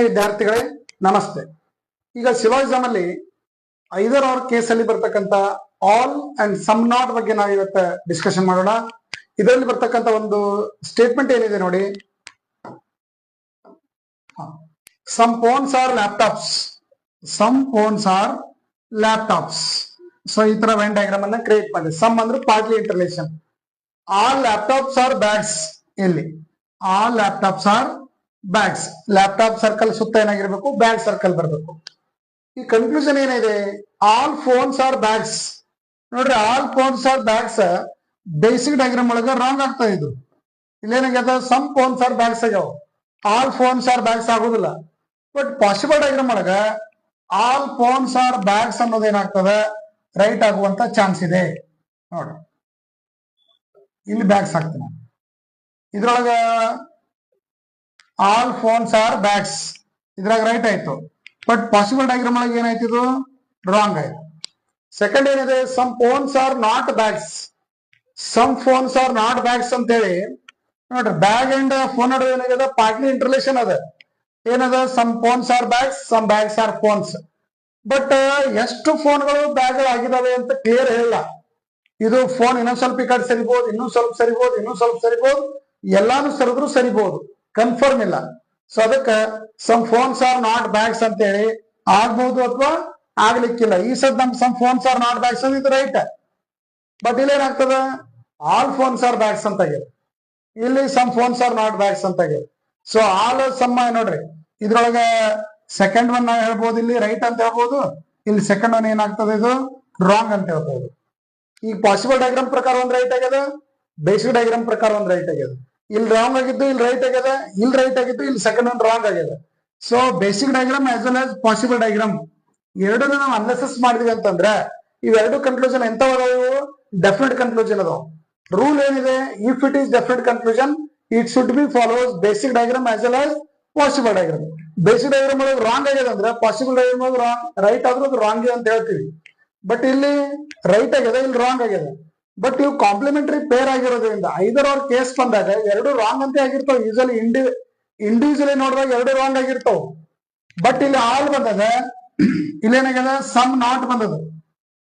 ವಿದ್ಯಾರ್ಥಿಗಳೇ ನಮಸ್ತೆ. ಈಗ ಸಿಲೋಯಿಸಮ್ ಅಲ್ಲಿ 5ರ ಕೇಸಲ್ಲಿ ಬರ್ತಕ್ಕಂಥ ಆಲ್ ಅಂಡ್ ಸಮ್ ನಾಟ್ ಬಗ್ಗೆ ನಾವು ಇವತ್ತು ಡಿಸ್ಕಷನ್ ಮಾಡೋಣ. ಇದರಲ್ಲಿ ಬರ್ತಕ್ಕಂಥ ಒಂದು ಸ್ಟೇಟ್ಮೆಂಟ್ ಏನಿದೆ ನೋಡಿ, some phones are laptops, some phones are laptops. So ಈ ತರ ವೆನ್ ಡಯಾಗ್ರಾಮ್ ಅನ್ನ ಕ್ರಿಯೇಟ್ ಮಾಡಿ. ಸಮ್ ಅಂದ್ರೆ ಪಾರ್ಟ್ಲಿ ಇಂಟರ್ಲೇಷನ್. All laptops are bags. ಇಲ್ಲಿ all laptops are bags. Laptop circle ಸುತ್ತ ಏನಾಗಿರ್ಬೇಕು, ಬ್ಯಾಗ್ ಸರ್ಕಲ್ ಬರಬೇಕು. ಈ ಕನ್ಕ್ಲೂಷನ್ ಏನಿದೆ, ಆಲ್ ಫೋನ್ಸ್ ಆರ್ ಬ್ಯಾಗ್ಸ್. ನೋಡ್ರಿ, all phones are bags basic diagram ಒಳಗ ರಾಂಗ್ ಆಗ್ತಾ ಇದು. ಇಲ್ಲೇನಾಗ್ಯದ, ಸಮ್ ಫೋನ್ಸ್ ಆರ್ ಬ್ಯಾಗ್ಸ್ ಆಗ್ಯಾವ, ಆಲ್ ಫೋನ್ಸ್ ಆರ್ ಬ್ಯಾಗ್ಸ್ ಆಗುದಿಲ್ಲ. ಬಟ್ ಪಾಸಿಬಲ್ ಡಯಾಗ್ರಾಮ್ ಒಳಗ ಆಲ್ ಫೋನ್ಸ್ ಆರ್ ಬ್ಯಾಗ್ಸ್ ಅನ್ನೋದು ಏನಾಗ್ತದ, ರೈಟ್ ಆಗುವಂತ ಚಾನ್ಸ್ ಇದೆ. ನೋಡ್ರಿ, ಇಲ್ಲಿ ಬ್ಯಾಗ್ಸ್ ಹಾಕ್ತೀನಿ. ಇದ್ರೊಳಗ ಆಲ್ ಫೋನ್ಸ್ ಆರ್ ಬ್ಯಾಗ್ಸ್ ಇದ್ರಾಗ ರೈಟ್ ಆಯ್ತು. ಬಟ್ ಪಾಸಿಬಲ್ ಡಯಾಗ್ರಾಮ್ ಒಳಗೆ ಏನಾಯ್ತು, ಇದು ರಾಂಗ್ ಆಯ್ತು. ಸೆಕೆಂಡ್ ಏನಿದೆ, some phones are not bags. Some phones are not bags ಅಂತ ಹೇಳಿ ನೋಡ್ರಿ, ಬ್ಯಾಗ್ ಅಂಡ್ ಫೋನ್ ನಡುವೆ ಏನಾಗಿದೆ, ಪಾರ್ಟ್ಲಿ ಇಂಟರ್ಲೇಷನ್ ಅದ. ಏನದ, some phones are bags, some bags are phones. But ಎಷ್ಟು ಫೋನ್ಗಳು ಬ್ಯಾಗ್ ಆಗಿದಾವೆ ಅಂತ ಕ್ಲಿಯರ್ ಹೇಳಿಲ್ಲ. ಇದು ಫೋನ್ ಇನ್ನೊಂದ್ ಸ್ವಲ್ಪ ಈ ಕಡೆ ಸರಿಬಹುದು, ಇನ್ನೊಂದ್ ಸ್ವಲ್ಪ ಸರಿಬಹುದು, ಇನ್ನೊಂದ್ ಸ್ವಲ್ಪ ಸರಿಬಹುದು, ಎಲ್ಲಾನು ಸರಿದ್ರು ಸರಿಬಹುದು, ಕನ್ಫರ್ಮ್ ಇಲ್ಲ. ಸೊ ಅದಕ್ಕೆ some phones are not bags ಅಂತ ಹೇಳಿ ಆಗ್ಬಹುದು ಅಥವಾ ಆಗ್ಲಿಕ್ಕಿಲ್ಲ. ಈ ಸದ್ ನಮ್ some phones are not bags ಅಂತ ಇದು ರೈಟ್. ಬಟ್ ಇಲ್ಲಿ ಏನಾಗ್ತದ, ಆಲ್ ಫೋನ್ಸ್ ಆರ್ ಬ್ಯಾಗ್ಸ್ ಅಂತ ಆಗಿದೆ, ಇಲ್ಲಿ some phones are not bags ಅಂತ ಆಗಿದೆ. ಸೊ ಆಲ್ ಸಮ್ ನೋಡ್ರಿ, ಇದ್ರೊಳಗ ಸೆಕೆಂಡ್ ಒನ್ ನಾವು ಹೇಳ್ಬೋದು, ಇಲ್ಲಿ ರೈಟ್ ಅಂತ ಹೇಳ್ಬೋದು, ಇಲ್ಲಿ ಸೆಕೆಂಡ್ ಒನ್ ಏನಾಗ್ತದೆ, ಇದು ರಾಂಗ್ ಅಂತ ಹೇಳ್ಬೋದು. ಈಗ ಪಾಸಿಬಲ್ ಡಯಾಗ್ರಾಮ್ ಪ್ರಕಾರ ಒಂದ್ ರೈಟ್ ಆಗ್ಯದ, ಬೇಸಿಕ್ ಡಯಾಗ್ರಾಮ್ ಪ್ರಕಾರ ಒಂದ್ ರೈಟ್ ಆಗ್ಯದ. ಇಲ್ಲಿ ರಾಂಗ್ ಆಗಿದ್ದು ಇಲ್ಲಿ ರೈಟ್ ಆಗ್ಯದ, ಇಲ್ಲಿ ರೈಟ್ ಆಗಿದ್ದು ಇಲ್ಲಿ ಸೆಕೆಂಡ್ ಒನ್ ರಾಂಗ್ ಆಗ್ಯದ. So basic diagram as well as possible diagram ಎರಡನ್ನ ನಾವು ಅನಾಲಿಸಿಸ್ ಮಾಡಿದ್ವಿ ಅಂತಂದ್ರೆ ಇವೆರಡು ಕನ್ಕ್ಲೂಷನ್ ಎಂತವದಾವು, ಡೆಫಿನೆಟ್ ಕನ್ಕ್ಲೂಷನ್ ಅದಾವ. ರೂಲ್ ಏನಿದೆ, if it is definite conclusion it should be follows basic diagram as well as possible diagram. Basic diagram ಒಳಗೆ wrong ಆಗ್ಯದ ಅಂದ್ರೆ ಪಾಸಿಬಲ್ ಡಯಾಗ್ರಾಮ್ ಒಳಗೆ ರೈಟ್ ಆದ್ರೂ ಅದು ರಾಂಗ್ ಅಂತ ಹೇಳ್ತೀವಿ. ಬಟ್ ಇಲ್ಲಿ ರೈಟ್ ಆಗ್ಯದ, ಇಲ್ಲಿ ರಾಂಗ್ ಆಗ್ಯದ. ಬಟ್ ಇವು ಕಾಂಪ್ಲಿಮೆಂಟರಿ ಪೇರ್ ಆಗಿರೋದ್ರಿಂದ 5ರ ಕೇಸ್ ಬಂದಾಗ ಎರಡು ರಾಂಗ್ ಅಂತ ಆಗಿರ್ತಾವ. ಯೂಶಲಿ ಇಂಡಿವಿಜುವಲಿ ನೋಡಿದಾಗ ಎರಡು ರಾಂಗ್ ಆಗಿರ್ತಾವ. ಬಟ್ ಇಲ್ಲಿ ಆಲ್ ಬಂದಾಗ ಇಲ್ಲೇನಾಗ್ಯದ, ಸಮ್ ನಾಟ್ ಬಂದದ.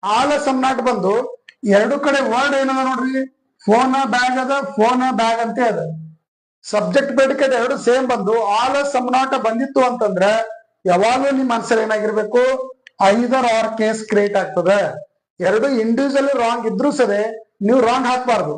ಆಲ್ ಸಮ್ ನಾಟ್ ಬಂದು ಎರಡು ಕಡೆ ವರ್ಡ್ ಏನದ ನೋಡ್ರಿ, ಫೋನ್ ಬ್ಯಾಗ್ ಅದ, ಫೋನ್ ಬ್ಯಾಗ್ ಅಂತ ಅದ. ಸಬ್ಜೆಕ್ಟ್ ಪ್ರೆಡಿಕೇಟ್ ಎರಡು ಸೇಮ್ ಬಂದು ಆಲ್ ಸಮ್ ನಾಟ್ ಬಂದಿತ್ತು ಅಂತಂದ್ರೆ ಯಾವಾಗಲೂ ನಿಮ್ ಆನ್ಸರ್ ಏನಾಗಿರ್ಬೇಕು, 5ರ ಕೇಸ್ ಕ್ರಿಯೇಟ್ ಆಗ್ತದೆ. ಎರಡು ಇಂಡಿವಿಜುವಲಿ ರಾಂಗ್ ಇದ್ರು ಸರಿ ನೀವು ರಾಂಗ್ ಹಾಕ್ಬಾರ್ದು.